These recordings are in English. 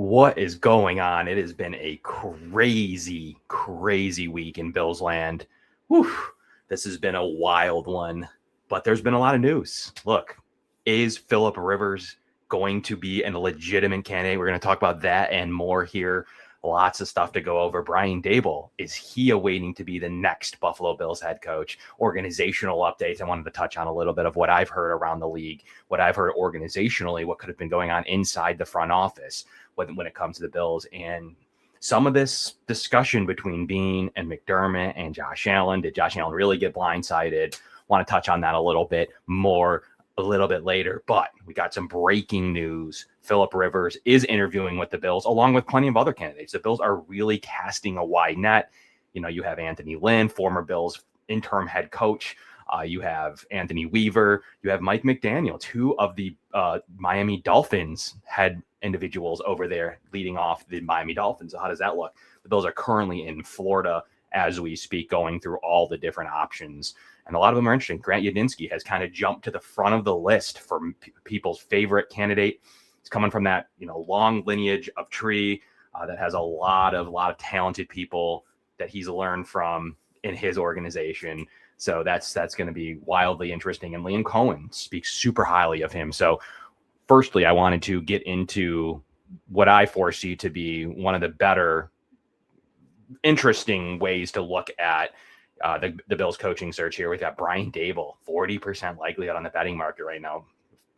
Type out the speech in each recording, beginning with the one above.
What is going on? It has been a crazy, crazy week in Bills land. Whew, this has been a wild one, but there's been a lot of news. Look, is Phillip Rivers going to be a legitimate candidate? We're going to talk about that and more here. Lots of stuff to go over. Brian Daboll, is he awaiting to be the next Buffalo Bills head coach? Organizational updates. I wanted to touch on a little bit of what I've heard around the league, what I've heard organizationally, what could have been going on inside the front office when it comes to the Bills, and some of this discussion between Beane and McDermott and Josh Allen. Did Josh Allen really get blindsided? Want to touch on that a little bit more a little bit later, but we got some breaking news. Phillip Rivers is interviewing with the Bills along with plenty of other candidates. The Bills are really casting a wide net. You know, you have Anthony Lynn, former Bills interim head coach. You have Anthony Weaver. You have Mike McDaniel, two of the Miami Dolphins head individuals over there leading off the Miami Dolphins. So how does that look? The Bills are currently in Florida as we speak, going through all the different options. And a lot of them are interesting. Grant Yudinski has kind of jumped to the front of the list for people's favorite candidate. He's coming from that, long lineage of tree that has a lot of talented people that he's learned from in his organization. So that's going to be wildly interesting. And Liam Cohen speaks super highly of him. So firstly, I wanted to get into what I foresee to be one of the better, interesting ways to look at the Bills coaching search here. We've got Brian Daboll, 40% likelihood on the betting market right now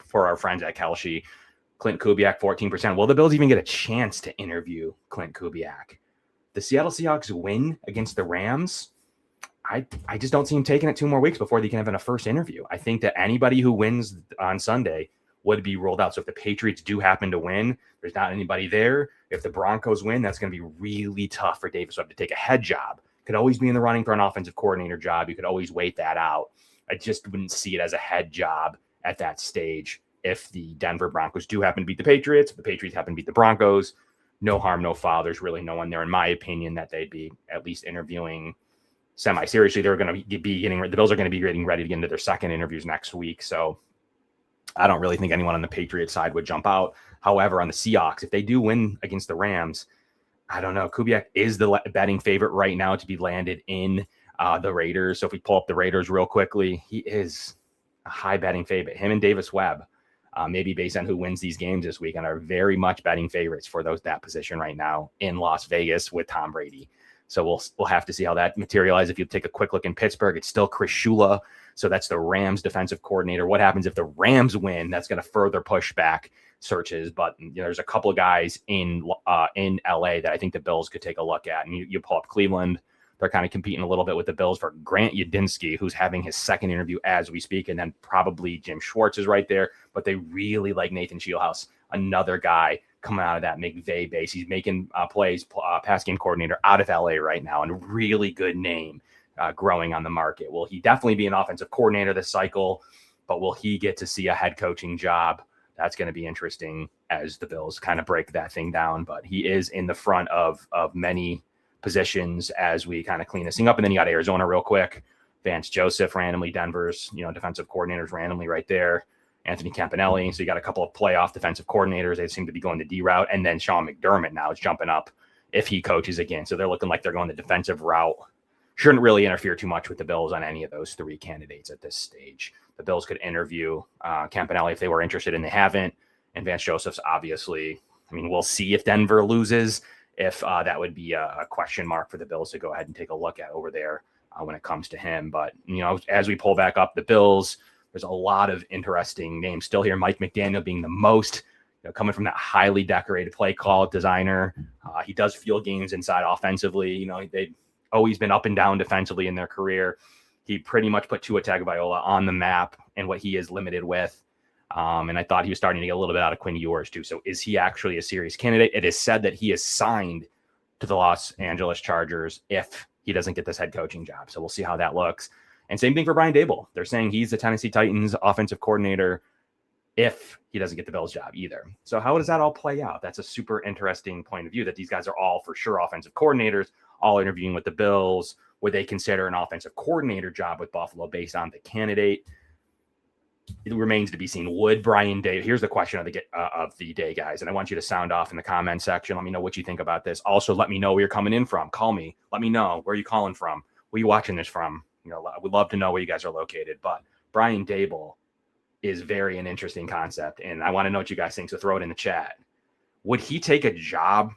for our friends at Kelshi. Clint Kubiak, 14%. Will the Bills even get a chance to interview Clint Kubiak? The Seattle Seahawks win against the Rams. I just don't see him taking it 2 more weeks before they can have a first interview. I think that anybody who wins on Sunday would be ruled out. So if the Patriots do happen to win, there's not anybody there. If the Broncos win, that's going to be really tough for Davis Webb to take a head job. Could always be in the running for an offensive coordinator job. You could always wait that out. I just wouldn't see it as a head job at that stage. If the Denver Broncos do happen to beat the Patriots, if the Patriots happen to beat the Broncos, no harm, no foul. There's really no one there, in my opinion, that they'd be at least interviewing semi-seriously. They're going to be the Bills are going to be getting ready to get into their second interviews next week. So I don't really think anyone on the Patriots side would jump out. However, on the Seahawks, if they do win against the Rams, I don't know. Kubiak is the betting favorite right now to be landed in the Raiders. So if we pull up the Raiders real quickly, he is a high betting favorite. Him and Davis Webb, maybe based on who wins these games this weekend, are very much betting favorites for that position right now in Las Vegas with Tom Brady. So we'll have to see how that materializes. If you take a quick look in Pittsburgh, it's still Chris Shula. So that's the Rams defensive coordinator. What happens if the Rams win? That's going to further push back searches. But there's a couple of guys in LA that I think the Bills could take a look at. And you pull up Cleveland. They're kind of competing a little bit with the Bills for Grant Yudinski, who's having his second interview as we speak. And then probably Jim Schwartz is right there. But they really like Nathan Shieldhouse, another guy coming out of that McVay base. He's making plays, pass game coordinator out of LA right now, and a really good name growing on the market. Will he definitely be an offensive coordinator this cycle, but will he get to see a head coaching job? That's going to be interesting as the Bills kind of break that thing down. But he is in the front of many positions as we kind of clean this thing up. And then you got Arizona real quick. Vance Joseph randomly, Denver's defensive coordinators randomly right there. Anthony Campanelli. So you got a couple of playoff defensive coordinators. They seem to be going the D route. And then Sean McDermott now is jumping up if he coaches again. So they're looking like they're going the defensive route. Shouldn't really interfere too much with the Bills on any of those 3 candidates at this stage. The Bills could interview Campanelli if they were interested, and they haven't. And Vance Joseph's obviously, we'll see if Denver loses, if that would be a question mark for the Bills to go ahead and take a look at over there when it comes to him. But, as we pull back up the Bills, there's a lot of interesting names still here. Mike McDaniel being the most, coming from that highly decorated play call designer. He does field games inside offensively. They've always been up and down defensively in their career. He pretty much put Tua Tagovailoa on the map and what he is limited with. And I thought he was starting to get a little bit out of Quinn Ewers too. So is he actually a serious candidate? It is said that he is signed to the Los Angeles Chargers if he doesn't get this head coaching job. So we'll see how that looks. And same thing for Brian Daboll. They're saying he's the Tennessee Titans offensive coordinator if he doesn't get the Bills job either. So how does that all play out? That's a super interesting point of view, that these guys are all for sure offensive coordinators, all interviewing with the Bills. Would they consider an offensive coordinator job with Buffalo based on the candidate? it remains to be seen. Would Brian Dable? Here's the question of the day, guys, and I want you to sound off in the comment section. Let me know what you think about this. Also, let me know where you're coming in from. Call me. Let me know where you're calling from. Where you watching this from? I would love to know where you guys are located. But Brian Dable is very an interesting concept, and I want to know what you guys think. So throw it in the chat. Would he take a job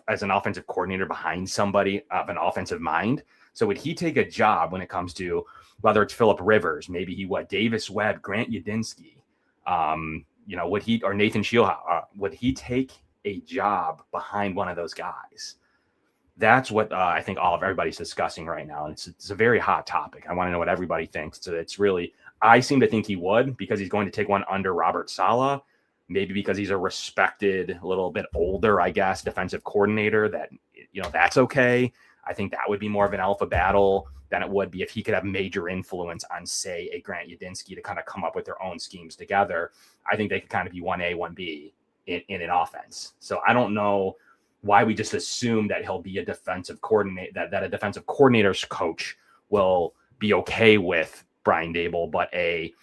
as an offensive coordinator behind somebody of an offensive mind? So would he take a job when it comes to whether it's Phillip Rivers, maybe Davis Webb, Grant Udinski, would he, or Nathan Sheilhouse, would he take a job behind one of those guys? That's what I think everybody's discussing right now. And it's a very hot topic. I want to know what everybody thinks. So it's really, I seem to think he would, because he's going to take one under Robert Saleh, maybe because he's a respected, a little bit older, I guess, defensive coordinator that, that's okay. I think that would be more of an alpha battle than it would be if he could have major influence on, say, a Grant Udinski to kind of come up with their own schemes together. I think they could kind of be 1A, 1B in an offense. So I don't know why we just assume that he'll be a defensive coordinator, that a defensive coordinator's coach will be okay with Brian Dable, but a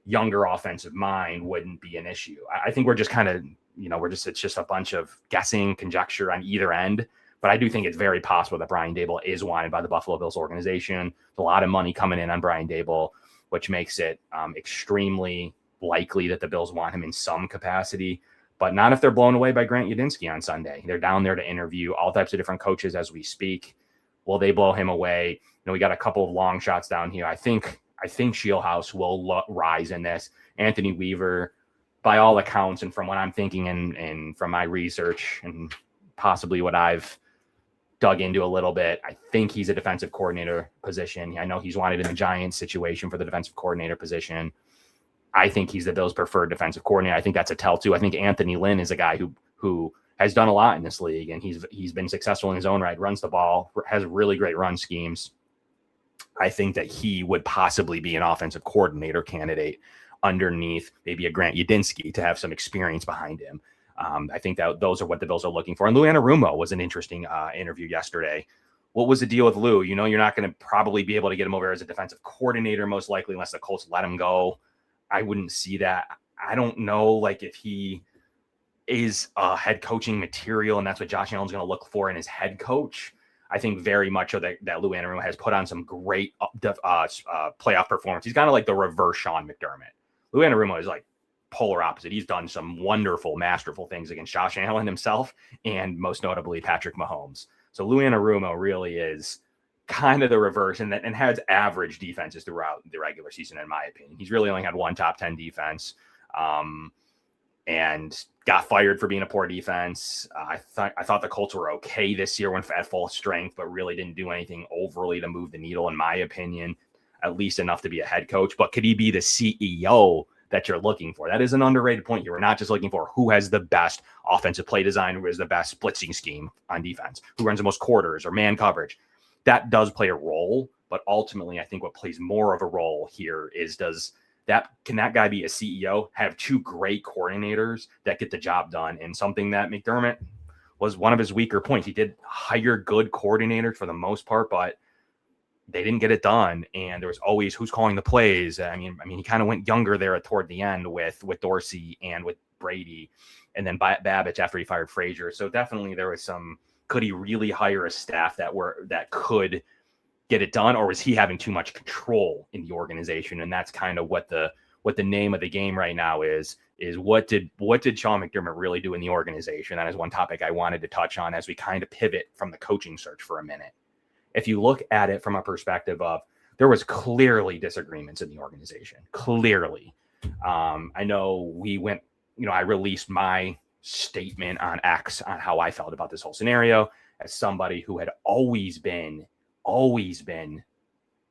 younger offensive mind wouldn't be an issue. I think we're just kind of, it's just a bunch of guessing, conjecture on either end. But I do think it's very possible that Brian Dable is wanted by the Buffalo Bills organization. There's a lot of money coming in on Brian Dable, which makes it extremely likely that the Bills want him in some capacity, but not if they're blown away by Grant Udinski on Sunday. They're down there to interview all types of different coaches as we speak. Will they blow him away? We got a couple of long shots down here. I think Sheilhouse will rise in this. Anthony Weaver, by all accounts, and from what I'm thinking and from my research and possibly what I've dug into a little bit, I think he's a defensive coordinator position. I know he's wanted in the Giants situation for the defensive coordinator position. I think he's the Bills' preferred defensive coordinator. I think that's a tell too. I think Anthony Lynn is a guy who has done a lot in this league, and he's been successful in his own right, runs the ball, has really great run schemes. I think that he would possibly be an offensive coordinator candidate underneath maybe a Grant Udinski to have some experience behind him. I think that those are what the Bills are looking for. And Lou Anarumo was an interesting interview yesterday. What was the deal with Lou? You're not going to probably be able to get him over as a defensive coordinator, most likely, unless the Colts let him go. I wouldn't see that. I don't know, if he is head coaching material, and that's what Josh Allen's going to look for in his head coach. I think very much so that Lou Anarumo has put on some great playoff performance. He's kind of like the reverse Sean McDermott. Lou Anarumo is like polar opposite. He's done some wonderful, masterful things against Josh Allen himself, and most notably Patrick Mahomes. So Lou Anarumo really is kind of the reverse, and has average defenses throughout the regular season, in my opinion. He's really only had one top 10 defense, and got fired for being a poor defense. I thought the Colts were okay this year when at full strength, but really didn't do anything overly to move the needle, in my opinion, at least enough to be a head coach. But could he be the CEO that you're looking for? That is an underrated point here. We're not just looking for who has the best offensive play design, who has the best blitzing scheme on defense, who runs the most quarters or man coverage. That does play a role, but ultimately I think what plays more of a role here is can that guy be a CEO, have two great coordinators that get the job done? And something that McDermott was one of his weaker points. He did hire good coordinators for the most part, but they didn't get it done. And there was always who's calling the plays. I mean, he kind of went younger there toward the end with Dorsey and with Brady, and then Babich after he fired Frazier. So definitely there was some, could he really hire a staff that could get it done, or was he having too much control in the organization? And that's kind of what the name of the game right now is what did Sean McDermott really do in the organization? That is one topic I wanted to touch on as we kind of pivot from the coaching search for a minute. If you look at it from a perspective of, there was clearly disagreements in the organization. Clearly. I know I released my statement on X on how I felt about this whole scenario as somebody who had always been,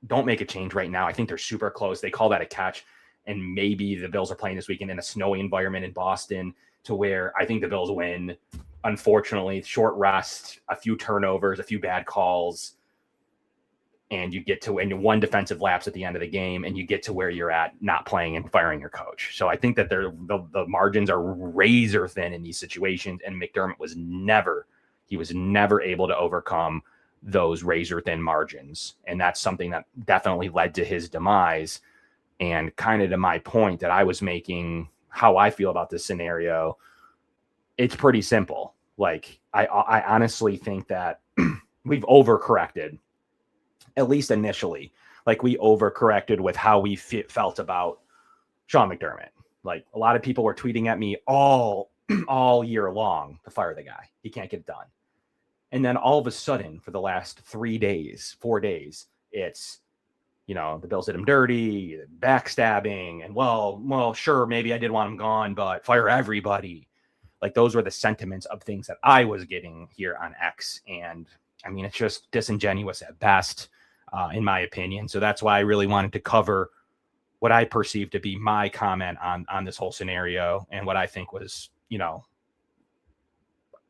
don't make a change right now. I think they're super close. They call that a catch. And maybe the Bills are playing this weekend in a snowy environment in Boston, to where I think the Bills win. Unfortunately, short rest, a few turnovers, a few bad calls, and you get to one defensive lapse at the end of the game, and you get to where you're at not playing and firing your coach. So I think that the margins are razor thin in these situations, and McDermott was never able to overcome those razor thin margins. And that's something that definitely led to his demise. And kind of to my point that I was making, how I feel about this scenario, it's pretty simple. Like, I honestly think that we've overcorrected, at least initially. Like, we overcorrected with how we felt about Sean McDermott. Like, a lot of people were tweeting at me all year long to fire the guy. He can't get it done. And then all of a sudden, for the last 4 days, it's, the Bills did him dirty, backstabbing, and well, sure, maybe I did want him gone, but fire everybody. Like, those were the sentiments of things that I was getting here on X. And I mean, it's just disingenuous at best, in my opinion. So that's why I really wanted to cover what I perceive to be my comment on this whole scenario, and what I think was,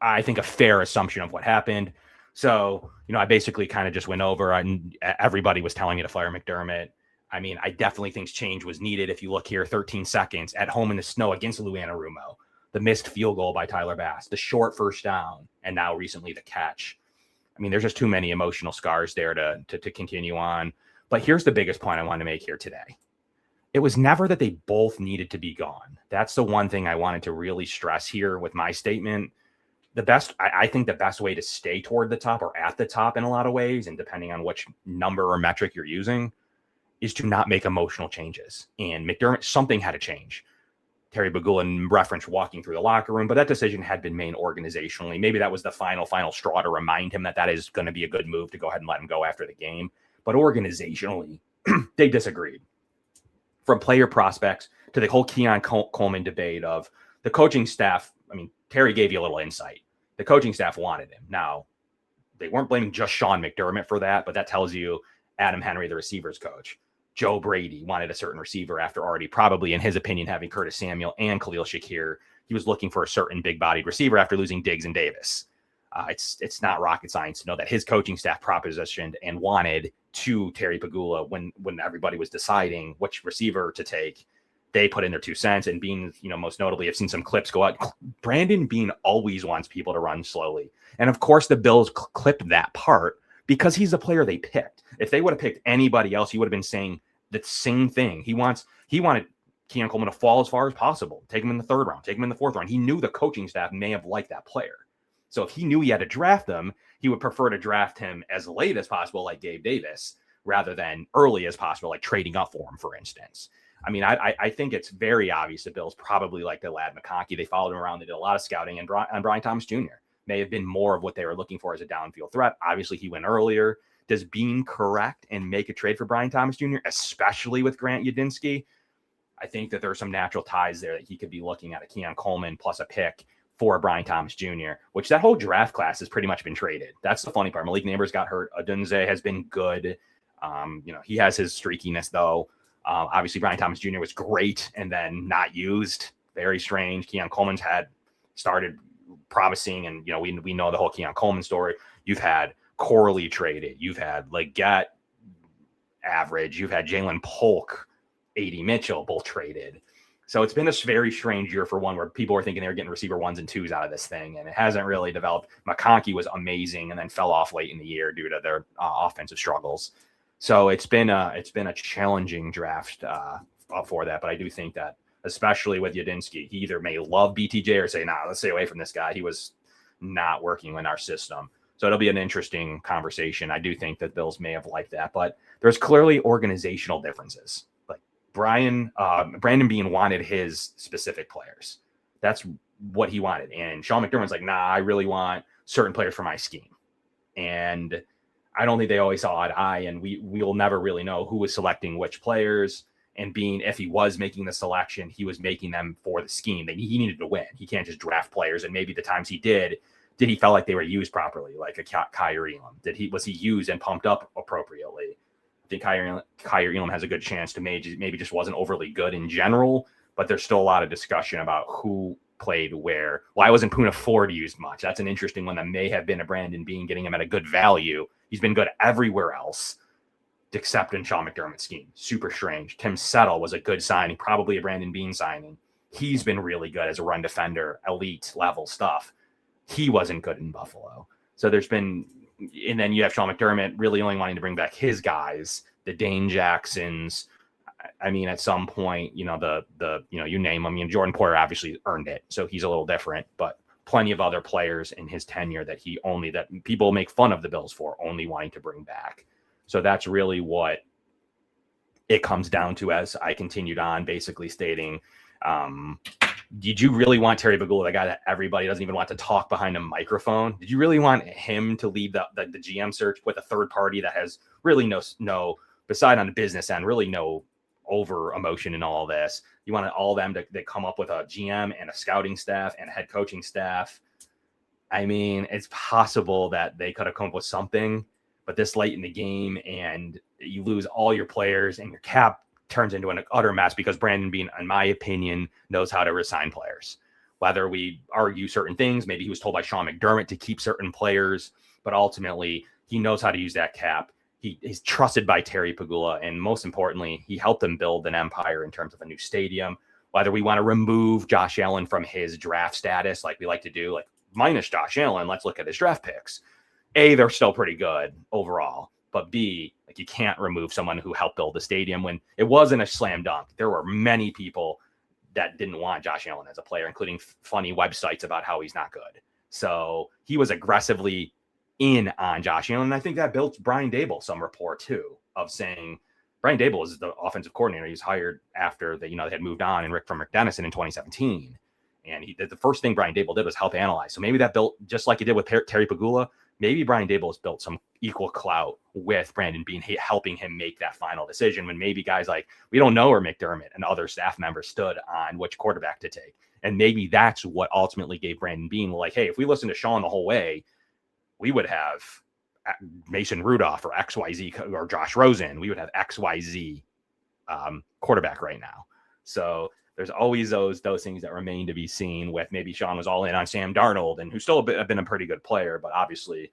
I think a fair assumption of what happened. So, I basically kind of just went over, and everybody was telling me to fire McDermott. I mean, I definitely think change was needed. If you look here, 13 seconds at home in the snow against Louisiana-Rumo, the missed field goal by Tyler Bass, the short first down, and now recently the catch. I mean, there's just too many emotional scars there to continue on. But here's the biggest point I want to make here today. It was never that they both needed to be gone. That's the one thing I wanted to really stress here with my statement. I think the best way to stay toward the top, or at the top in a lot of ways, and depending on which number or metric you're using, is to not make emotional changes. And McDermott, something had to change. Terry Pegula referenced walking through the locker room, but that decision had been made organizationally. Maybe that was the final straw to remind him that is going to be a good move to go ahead and let him go after the game. But organizationally, they disagreed. From player prospects to the whole Keon Coleman debate of the coaching staff. I mean, Terry gave you a little insight. The coaching staff wanted him. Now, they weren't blaming just Sean McDermott for that, but that tells you Adam Henry, the receivers coach, Joe Brady wanted a certain receiver after already probably, in his opinion, having Curtis Samuel and Khalil Shakir. He was looking for a certain big-bodied receiver after losing Diggs and Davis. It's not rocket science to know that his coaching staff propositioned and wanted to Terry Pegula when everybody was deciding which receiver to take. They put in their 2 cents, and Bean, most notably, I've seen some clips go out. Brandon Bean always wants people to run slowly. And of course, the Bills clipped that part because he's the player they picked. If they would have picked anybody else, he would have been saying the same thing. He wanted Keon Coleman to fall as far as possible. Take him in the 3rd round, take him in the 4th round. He knew the coaching staff may have liked that player. So if he knew he had to draft him, he would prefer to draft him as late as possible, like Gabe Davis, rather than early as possible, like trading up for him, for instance. I mean, I think it's very obvious the Bills probably like the lad McConkey. They followed him around. They did a lot of scouting, and Brian Thomas Jr. may have been more of what they were looking for as a downfield threat. Obviously, he went earlier. Does Bean correct and make a trade for Brian Thomas Jr., especially with Grant Udinski? I think that there are some natural ties there that he could be looking at a Keon Coleman plus a pick for Brian Thomas Jr., which that whole draft class has pretty much been traded. That's the funny part. Malik Neighbors got hurt. Odunze has been good. He has his streakiness, though. Obviously, Brian Thomas Jr. was great and then not used. Very strange. Keon Coleman's had started promising, and we know the whole Keon Coleman story. You've had Corley traded. You've had Leggett average. You've had Jalen Polk, A.D. Mitchell both traded. So it's been a very strange year for one, where people were thinking they were getting receiver 1s and 2s out of this thing, and it hasn't really developed. McConkey was amazing and then fell off late in the year due to their offensive struggles. So it's been a challenging draft for that. But I do think that, especially with Udinski, he either may love BTJ or say, nah, let's stay away from this guy. He was not working in our system. So it'll be an interesting conversation. I do think that Bills may have liked that, but there's clearly organizational differences. Like Brandon Bean wanted his specific players. That's what he wanted. And Sean McDermott's like, nah, I really want certain players for my scheme. And I don't think they always saw eye to eye, and we'll never really know who was selecting which players. And Bean, if he was making the selection, he was making them for the scheme. He needed to win. He can't just draft players. And maybe the times he did he felt like they were used properly, like a Kyer Elam? Was he used and pumped up appropriately? I think Kyer Elam has a good chance to maybe just wasn't overly good in general, but there's still a lot of discussion about who played where. Why wasn't Poona Ford used much? That's an interesting one that may have been a Brandon Bean getting him at a good value. He's been good everywhere else except in Sean McDermott's scheme. Super strange. Tim Settle was a good signing, probably a Brandon Bean signing. He's been really good as a run defender, elite level stuff. He wasn't good in Buffalo. So there's been, and then you have Sean McDermott really only wanting to bring back his guys, the Dane Jacksons. I mean, at some point, you name them. Jordan Poyer obviously earned it, so he's a little different, but plenty of other players in his tenure that people make fun of the Bills for only wanting to bring back. So that's really what it comes down to as I continued on, basically stating, did you really want Terry Pegula, the guy that everybody doesn't even want to talk behind a microphone? Did you really want him to lead the GM search with a third party that has really no beside on the business end, really no over emotion in all this? You wanted all them to come up with a GM and a scouting staff and a head coaching staff. I mean, it's possible that they could have come up with something, but this late in the game and you lose all your players and your cap turns into an utter mess because Brandon Beane, in my opinion, knows how to resign players. Whether we argue certain things, maybe he was told by Sean McDermott to keep certain players, but ultimately he knows how to use that cap. He's trusted by Terry Pegula, and most importantly, he helped them build an empire in terms of a new stadium. Whether we want to remove Josh Allen from his draft status, like we like to do, like minus Josh Allen, let's look at his draft picks. A, they're still pretty good overall, but B, like you can't remove someone who helped build the stadium when it wasn't a slam dunk. There were many people that didn't want Josh Allen as a player, including funny websites about how he's not good. So he was aggressively in on Josh Allen. And I think that built Brian Daboll some rapport too, of saying Brian Daboll is the offensive coordinator. He's hired after they had moved on and from Rick Dennison in 2017. And the first thing Brian Daboll did was help analyze. So maybe that built, just like he did with Terry Pegula, maybe Brian Daboll has built some equal clout with Brandon Beane, helping him make that final decision when maybe guys like, we don't know where McDermott and other staff members stood on which quarterback to take. And maybe that's what ultimately gave Brandon Beane, like, hey, if we listen to Sean the whole way, we would have Mason Rudolph or XYZ or Josh Rosen. We would have XYZ quarterback right now. So there's always those things that remain to be seen with maybe Sean was all in on Sam Darnold, and who's still been a pretty good player, but obviously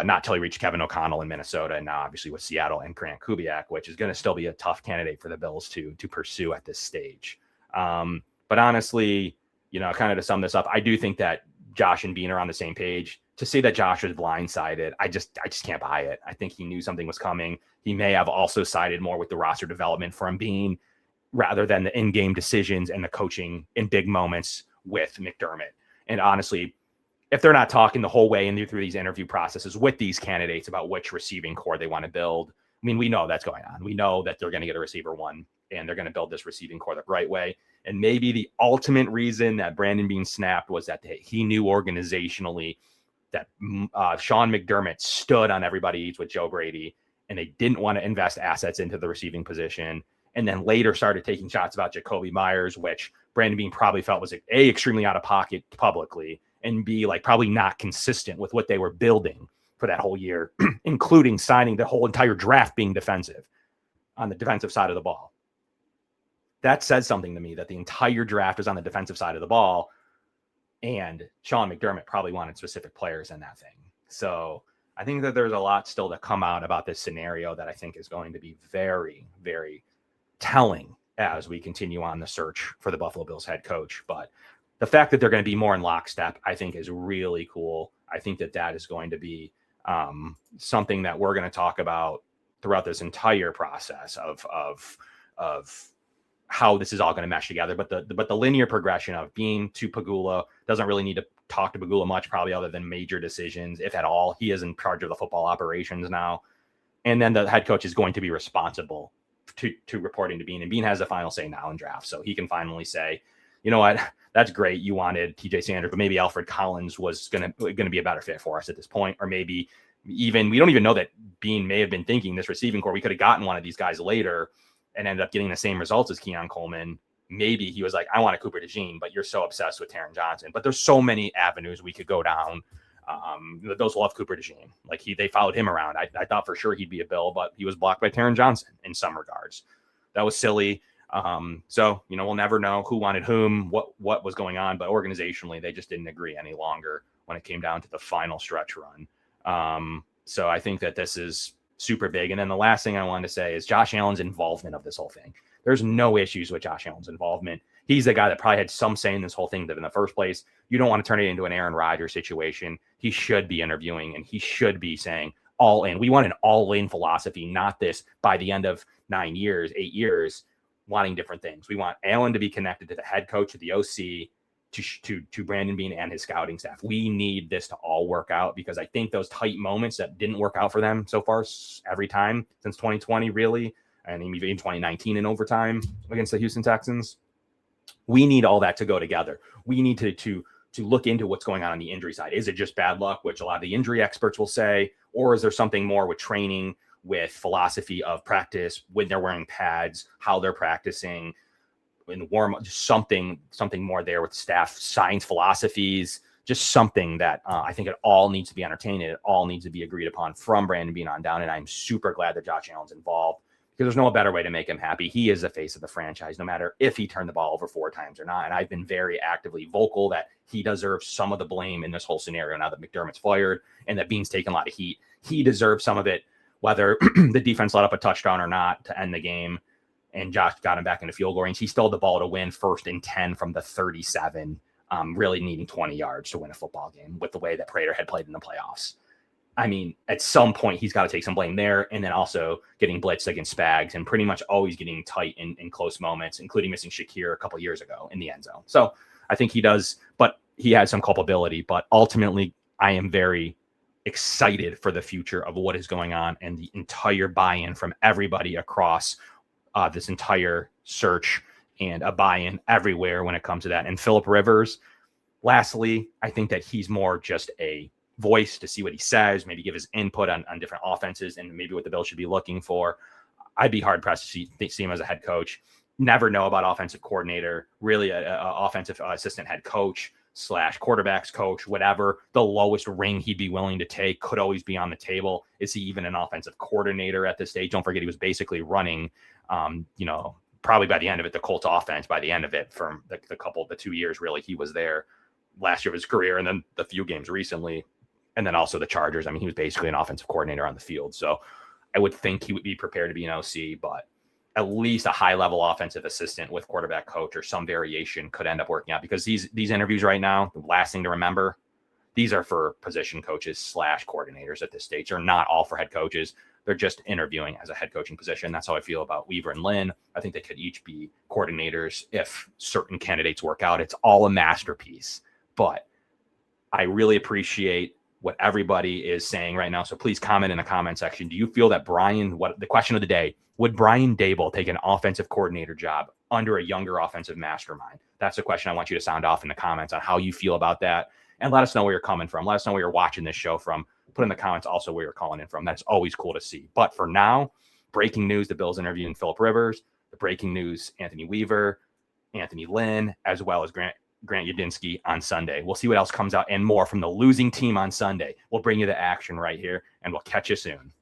not till he reached Kevin O'Connell in Minnesota, and now obviously with Seattle and Grant Kubiak, which is going to still be a tough candidate for the Bills to pursue at this stage. But honestly, kind of to sum this up, I do think that Josh and Beane are on the same page. To say that Josh was blindsided, I just can't buy it. I think he knew something was coming. He may have also sided more with the roster development from Beane rather than the in-game decisions and the coaching in big moments with McDermott. And honestly, if they're not talking the whole way and through these interview processes with these candidates about which receiving core they want to build, I mean, we know that's going on. We know that they're going to get a receiver one and they're going to build this receiving core the right way. And maybe the ultimate reason that Brandon Beane snapped was that he knew organizationally that Sean McDermott stood on everybody eats with Joe Brady, and they didn't want to invest assets into the receiving position. And then later started taking shots about Jacoby Myers, which Brandon Beane probably felt was A, extremely out of pocket publicly, and B, like probably not consistent with what they were building for that whole year, including signing the whole entire draft being defensive on the defensive side of the ball. That says something to me that the entire draft is on the defensive side of the ball, and Sean McDermott probably wanted specific players in that thing. So I think that there's a lot still to come out about this scenario that I think is going to be very, very telling as we continue on the search for the Buffalo Bills head coach. But the fact that they're going to be more in lockstep, I think is really cool. I think that is going to be something that we're going to talk about throughout this entire process of how this is all going to mesh together. But the linear progression of Beane to Pegula doesn't really need to talk to Pegula much, probably other than major decisions, if at all. He is in charge of the football operations now. And then the head coach is going to be responsible to reporting to Beane. And Beane has the final say now in draft. So he can finally say, you know what, that's great. You wanted TJ Sanders, but maybe Alfred Collins was going to be a better fit for us at this point. Or maybe even, we don't even know that Beane may have been thinking this receiving core, we could have gotten one of these guys later and ended up getting the same results as Keon Coleman. Maybe he was like, I want a Cooper DeJean, but you're so obsessed with Taron Johnson. But there's so many avenues we could go down. Those love Cooper DeJean. Like they followed him around. I thought for sure he'd be a Bill, but he was blocked by Taron Johnson in some regards. That was silly. So, we'll never know who wanted whom, what was going on, but organizationally, they just didn't agree any longer when it came down to the final stretch run. So I think that this is super big. And then the last thing I wanted to say is Josh Allen's involvement of this whole thing. There's no issues with Josh Allen's involvement. He's the guy that probably had some say in this whole thing that in the first place. You don't want to turn it into an Aaron Rodgers situation. He should be interviewing and he should be saying all in. We want an all in philosophy, not this by the end of 8 years, wanting different things. We want Allen to be connected to the head coach, to the OC, to Brandon Beane and his scouting staff. We need this to all work out, because I think those tight moments that didn't work out for them so far every time since 2020, really, and even in 2019 in overtime against the Houston Texans, we need all that to go together. We need to look into what's going on the injury side. Is it just bad luck, which a lot of the injury experts will say, or is there something more with training, with philosophy of practice, when they're wearing pads, how they're practicing, in the warm up, just something more there with staff, science, philosophies, just something that I think it all needs to be entertained. It all needs to be agreed upon from Brandon Beane on down. And I'm super glad that Josh Allen's involved, because there's no better way to make him happy. He is the face of the franchise, no matter if he turned the ball over 4 times or not. And I've been very actively vocal that he deserves some of the blame in this whole scenario now that McDermott's fired and that Beane's taken a lot of heat. He deserves some of it, whether the defense let up a touchdown or not to end the game, and Josh got him back into field goal range. He still had the ball to win 1st and 10 from the 37, really needing 20 yards to win a football game with the way that Prater had played in the playoffs. I mean, at some point, he's got to take some blame there, and then also getting blitzed against Spags and pretty much always getting tight in close moments, including missing Shakir a couple years ago in the end zone. So I think he does, but he has some culpability. But ultimately, I am very excited for the future of what is going on and the entire buy-in from everybody across this entire search, and a buy-in everywhere when it comes to that. And Phillip Rivers, lastly, I think that he's more just a voice to see what he says, maybe give his input on different offenses and maybe what the Bills should be looking for. I'd be hard-pressed to see him as a head coach. Never know about offensive coordinator, really a offensive assistant head coach / quarterbacks coach, whatever. The lowest ring he'd be willing to take could always be on the table. Is he even an offensive coordinator at this stage? Don't forget, he was basically running probably by the end of it, the Colts offense by the end of it from the 2 years, really, he was there last year of his career, and then the few games recently, and then also the Chargers. I mean, he was basically an offensive coordinator on the field. So I would think he would be prepared to be an OC, but at least a high-level offensive assistant with quarterback coach or some variation could end up working out, because these interviews right now, the last thing to remember, these are for position coaches / coordinators at this stage. They're not all for head coaches. They're just interviewing as a head coaching position. That's how I feel about Weaver and Lynn. I think they could each be coordinators if certain candidates work out. It's all a masterpiece. But I really appreciate what everybody is saying right now. So please comment in the comment section. Do you feel that the question of the day, would Brian Daboll take an offensive coordinator job under a younger offensive mastermind? That's the question I want you to sound off in the comments on how you feel about that. And let us know where you're coming from. Let us know where you're watching this show from. Put in the comments also where you're calling in from. That's always cool to see. But for now, breaking news, the Bills interviewing Phillip Rivers. The breaking news, Anthony Weaver, Anthony Lynn, as well as Grant Yudinsky on Sunday. We'll see what else comes out and more from the losing team on Sunday. We'll bring you the action right here, and we'll catch you soon.